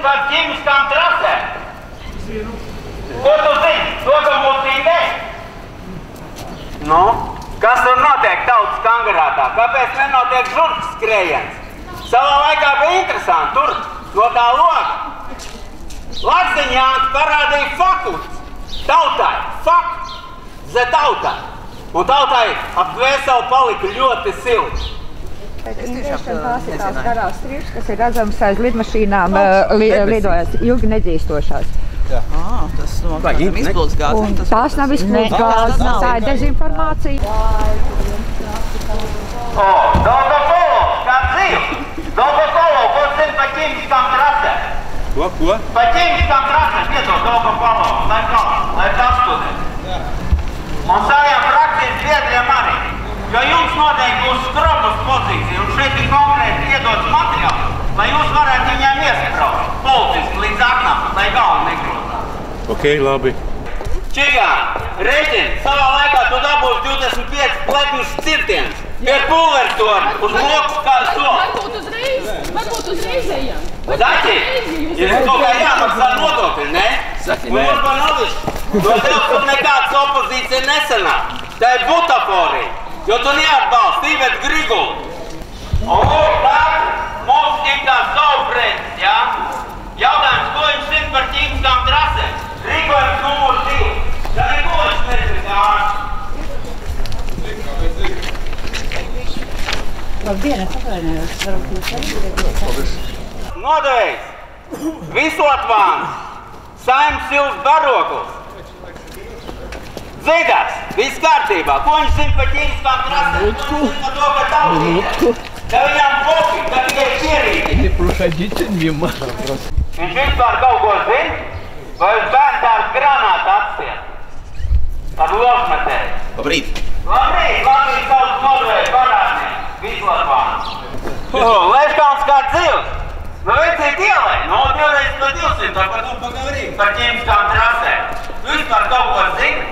par ķīmiskām trasēm? Ko tu zini? To, ka mūs īmē? Nu, kas tur notiek tautas kangarātā? Kāpēc nenotiek žurkas skrējiens? Savā laikā bija interesanti tur, no tā loga. Lakstiņāns parādīja fakultus. Tautai, fakts, ze tautai. Un tautai ap dvēseli palika ļoti silti. Tās ir tās garās strīpes, kas ir redzams aiz lidmašīnām lidojās ilgi nedzīstošās. Tas notiek izplūdes gāzēm. Tās nav izplūdes gāzes, tā ir dezinformācija. Dolgopolo, kāds dzīv? Dolgopolo, ko zini par ķīmiskām trasēm? Ko? Par ķīmiskām trasēm, piedod Dolgopolo, lai tas studē. Un saviem frakcijas biedriem arī. Jo jums noteikti būs skropus pozīcija, un šeit ir konkrēti iedots materiāls, lai jūs varētu viņiem iespraukt politiski līdz aknām, lai galvu negrozās. Ok, labi. Čigān, reģini, savā laikā tu dabūsi 25 pletnus cirtienus, pie pulvertorni, uz blokus kā soli. Varbūt uzreiz ejam. Zaķi, ir kaut kā jāmaksā nodokļi, ne? Un Urbanovičs, no tev tur nekāds opozīcija nesanāk. Tā ir butaforija. Jo tu neatbalsti Ivetu Grigulu. Un tagad mums ir tā savu prezis, jā? Jautājums, ko viņš zina par ķīmiskām trasēm? Rīkojums numur 2. Tā neko viņš nezina ārši. Labdien, es atvainojos. Varbūt jūs arī? Nodevējs, Vislatvāns, Saimnes Sils Baroklis. Zidars, viss kārtībā. Ko viņš zina par ķīmiskām trasēm? Ko viņš zina par to, ka tautīja? Ka viņam pofi, ka tikai pierīgi. Viņš vispār kaut ko zina? Vai uz bērndārs granātu atsiet? Ar ložmetēju. Labrīt. Labrīt, savus nodevēju parādnieki. Vislatvāns. Leškauns kā dzīvs. Nu, veicīt ielai. No 2 reiz par 200, par ķīmiskām trasēm. Vispār kaut ko zina?